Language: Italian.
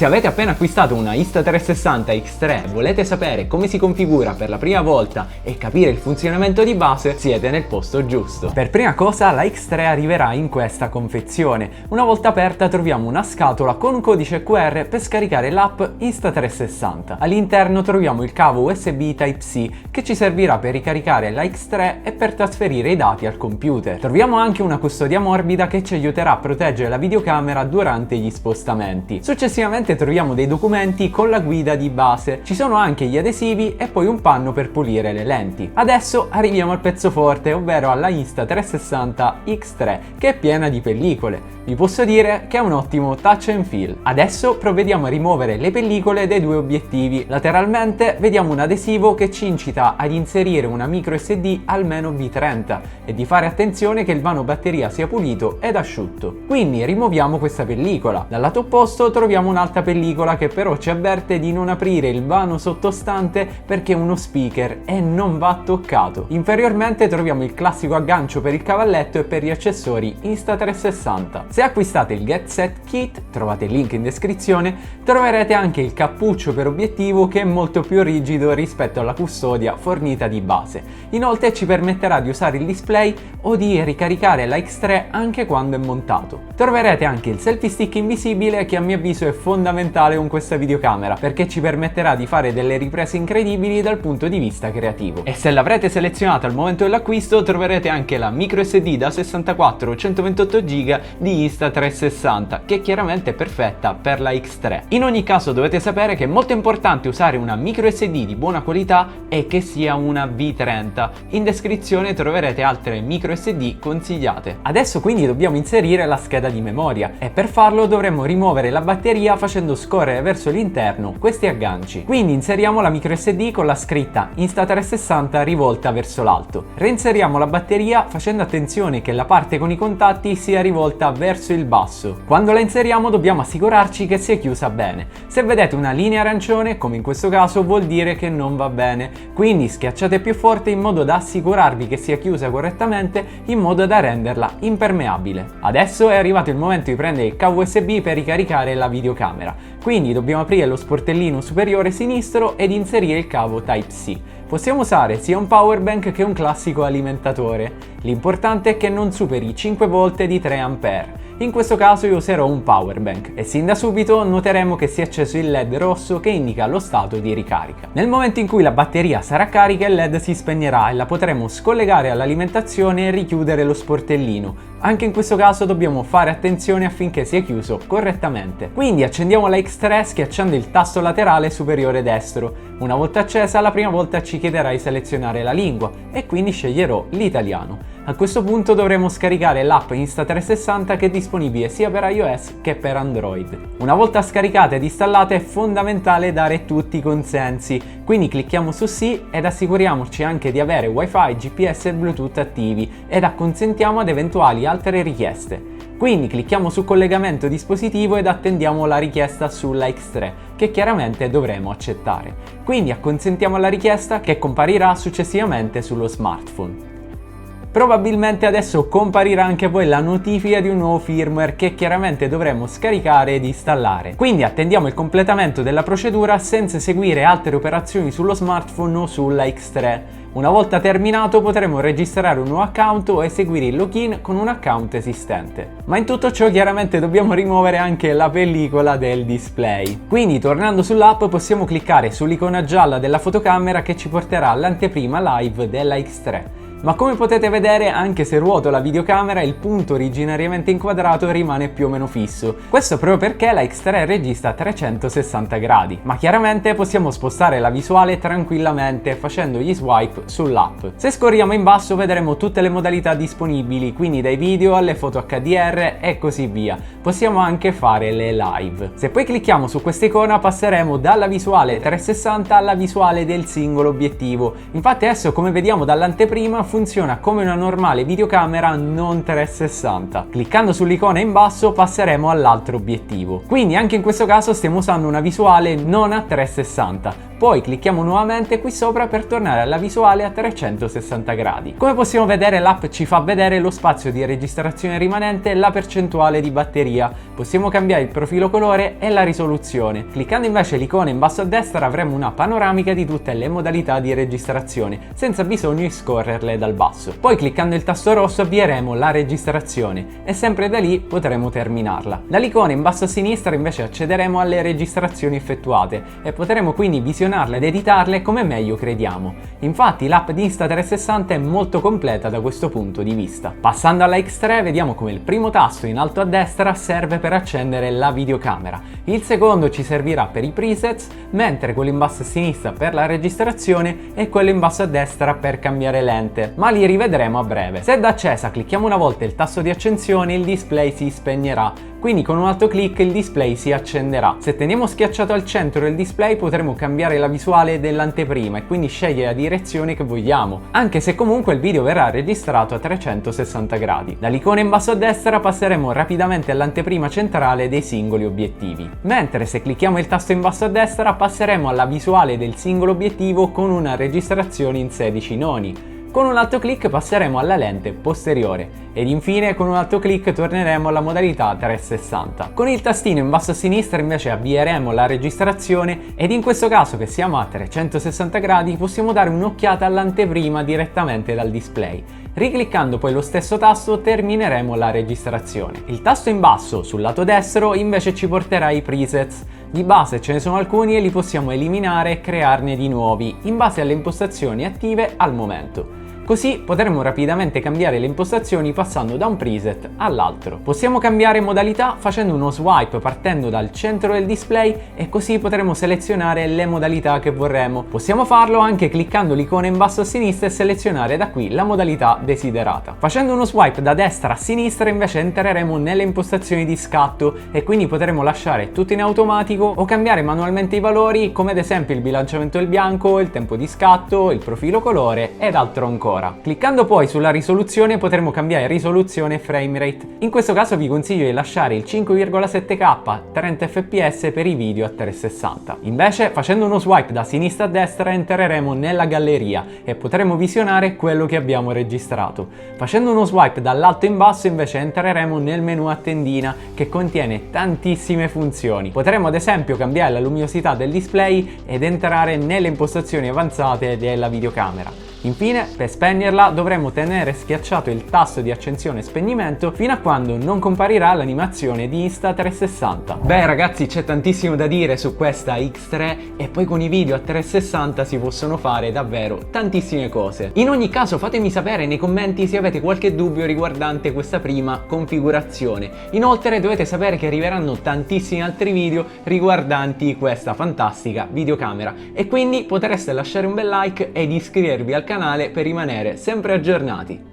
Se avete appena acquistato una Insta360 X3 e volete sapere come si configura per la prima volta e capire il funzionamento di base, siete nel posto giusto. Per prima cosa la X3 arriverà in questa confezione. Una volta aperta troviamo una scatola con un codice QR per scaricare l'app Insta360. All'interno troviamo il cavo USB Type-C che ci servirà per ricaricare la X3 e per trasferire i dati al computer. Troviamo anche una custodia morbida che ci aiuterà a proteggere la videocamera durante gli spostamenti. Successivamente troviamo dei documenti con la guida di base. Ci sono anche gli adesivi e poi un panno per pulire le lenti. Adesso arriviamo al pezzo forte, ovvero alla Insta360 X3, che è piena di pellicole. Vi posso dire che è un ottimo touch and feel. Adesso provvediamo a rimuovere le pellicole dai due obiettivi. Lateralmente vediamo un adesivo che ci incita ad inserire una micro SD almeno V30 e di fare attenzione che il vano batteria sia pulito ed asciutto. Quindi rimuoviamo questa pellicola. Dal lato opposto troviamo un'altra pellicola che però ci avverte di non aprire il vano sottostante perché è uno speaker e non va toccato. Inferiormente troviamo il classico aggancio per il cavalletto e per gli accessori Insta360. Se acquistate il Get Set Kit, trovate il link in descrizione, troverete anche il cappuccio per obiettivo che è molto più rigido rispetto alla custodia fornita di base. Inoltre ci permetterà di usare il display o di ricaricare la X3 anche quando è montato. Troverete anche il selfie stick invisibile che a mio avviso è fondamentale con questa videocamera perché ci permetterà di fare delle riprese incredibili dal punto di vista creativo. E se l'avrete selezionata al momento dell'acquisto troverete anche la micro SD da 64 o 128 GB di Insta360 che chiaramente è perfetta per la X3. In ogni caso dovete sapere che è molto importante usare una micro SD di buona qualità e che sia una V30. In descrizione troverete altre micro SD consigliate. Adesso quindi dobbiamo inserire la scheda di memoria e per farlo dovremo rimuovere la batteria facendo scorrere verso l'interno questi agganci. Quindi inseriamo la micro SD con la scritta Insta360 rivolta verso l'alto. Reinseriamo la batteria facendo attenzione che la parte con i contatti sia rivolta verso il basso. Quando la inseriamo dobbiamo assicurarci che sia chiusa bene. Se vedete una linea arancione, come in questo caso, vuol dire che non va bene. Quindi schiacciate più forte in modo da assicurarvi che sia chiusa correttamente in modo da renderla impermeabile. Adesso è arrivato il momento di prendere il cavo USB per ricaricare la videocamera. Quindi dobbiamo aprire lo sportellino superiore sinistro ed inserire il cavo Type-C. Possiamo usare sia un power bank che un classico alimentatore. L'importante è che non superi i 5 volt di 3 A. In questo caso io userò un power bank e sin da subito noteremo che si è acceso il LED rosso che indica lo stato di ricarica. Nel momento in cui la batteria sarà carica il LED si spegnerà e la potremo scollegare all'alimentazione e richiudere lo sportellino. Anche in questo caso dobbiamo fare attenzione affinché sia chiuso correttamente. Quindi accendiamo la X3 schiacciando il tasto laterale superiore destro. Una volta accesa la prima volta ci chiederà di selezionare la lingua e quindi sceglierò l'italiano. A questo punto dovremo scaricare l'app Insta360 che è disponibile sia per iOS che per Android. Una volta scaricata ed installata è fondamentale dare tutti i consensi, quindi clicchiamo su sì ed assicuriamoci anche di avere Wi-Fi, GPS e Bluetooth attivi ed acconsentiamo ad eventuali altre richieste. Quindi clicchiamo su collegamento dispositivo ed attendiamo la richiesta sulla X3 che chiaramente dovremo accettare. Quindi acconsentiamo alla richiesta che comparirà successivamente sullo smartphone. Probabilmente adesso comparirà anche a voi la notifica di un nuovo firmware che chiaramente dovremo scaricare ed installare. Quindi attendiamo il completamento della procedura senza eseguire altre operazioni sullo smartphone o sulla X3. Una volta terminato potremo registrare un nuovo account o eseguire il login con un account esistente. Ma in tutto ciò chiaramente dobbiamo rimuovere anche la pellicola del display. Quindi tornando sull'app possiamo cliccare sull'icona gialla della fotocamera che ci porterà all'anteprima live della X3. Ma come potete vedere, anche se ruoto la videocamera, il punto originariamente inquadrato rimane più o meno fisso. Questo proprio perché la X3 registra a 360 gradi, ma chiaramente possiamo spostare la visuale tranquillamente facendo gli swipe sull'app. Se scorriamo in basso vedremo tutte le modalità disponibili, quindi dai video alle foto HDR e così via. Possiamo anche fare le live. Se poi clicchiamo su questa icona passeremo dalla visuale 360 alla visuale del singolo obiettivo. Infatti adesso, come vediamo dall'anteprima, funziona come una normale videocamera non 360. Cliccando sull'icona in basso passeremo all'altro obiettivo. Quindi anche in questo caso stiamo usando una visuale non a 360. poi clicchiamo nuovamente qui sopra per tornare alla visuale a 360 gradi. Come possiamo vedere, l'app ci fa vedere lo spazio di registrazione rimanente e la percentuale di batteria. Possiamo cambiare il profilo colore e la risoluzione. Cliccando invece l'icona in basso a destra avremo una panoramica di tutte le modalità di registrazione, senza bisogno di scorrerle dal basso. Poi cliccando il tasto rosso avvieremo la registrazione e sempre da lì potremo terminarla. Dall'icona in basso a sinistra invece accederemo alle registrazioni effettuate e potremo quindi visionarle ed editarle come meglio crediamo. Infatti l'app di Insta360 è molto completa da questo punto di vista. Passando alla X3 vediamo come il primo tasto in alto a destra serve per accendere la videocamera, il secondo ci servirà per i presets, mentre quello in basso a sinistra per la registrazione e quello in basso a destra per cambiare lente, ma li rivedremo a breve. Se da accesa clicchiamo una volta il tasto di accensione il display si spegnerà, quindi con un altro clic il display si accenderà. Se teniamo schiacciato al centro del display potremo cambiare la visuale dell'anteprima e quindi scegliere la direzione che vogliamo, anche se comunque il video verrà registrato a 360 gradi. Dall'icona in basso a destra passeremo rapidamente all'anteprima centrale dei singoli obiettivi, mentre se clicchiamo il tasto in basso a destra passeremo alla visuale del singolo obiettivo con una registrazione in 16 noni. Con un altro clic passeremo alla lente posteriore ed infine con un altro clic torneremo alla modalità 360. Con il tastino in basso a sinistra invece avvieremo la registrazione ed in questo caso che siamo a 360 gradi possiamo dare un'occhiata all'anteprima direttamente dal display. Ricliccando poi lo stesso tasto termineremo la registrazione. Il tasto in basso sul lato destro invece ci porterà ai presets. Di base ce ne sono alcuni e li possiamo eliminare e crearne di nuovi in base alle impostazioni attive al momento. Così potremo rapidamente cambiare le impostazioni passando da un preset all'altro. Possiamo cambiare modalità facendo uno swipe partendo dal centro del display e così potremo selezionare le modalità che vorremmo. Possiamo farlo anche cliccando l'icona in basso a sinistra e selezionare da qui la modalità desiderata. Facendo uno swipe da destra a sinistra invece entreremo nelle impostazioni di scatto e quindi potremo lasciare tutto in automatico o cambiare manualmente i valori, come ad esempio il bilanciamento del bianco, il tempo di scatto, il profilo colore ed altro ancora. Cliccando poi sulla risoluzione potremo cambiare risoluzione e frame rate. In questo caso vi consiglio di lasciare il 5,7K 30 fps per i video a 360. Invece facendo uno swipe da sinistra a destra entreremo nella galleria e potremo visionare quello che abbiamo registrato. Facendo uno swipe dall'alto in basso invece entreremo nel menu a tendina che contiene tantissime funzioni. Potremo ad esempio cambiare la luminosità del display ed entrare nelle impostazioni avanzate della videocamera. Infine, per spegnerla dovremo tenere schiacciato il tasto di accensione e spegnimento fino a quando non comparirà l'animazione di Insta360. Beh ragazzi, c'è tantissimo da dire su questa X3 e poi con i video a 360 si possono fare davvero tantissime cose. In ogni caso fatemi sapere nei commenti se avete qualche dubbio riguardante questa prima configurazione. Inoltre dovete sapere che arriveranno tantissimi altri video riguardanti questa fantastica videocamera e quindi potreste lasciare un bel like ed iscrivervi al canale per rimanere sempre aggiornati.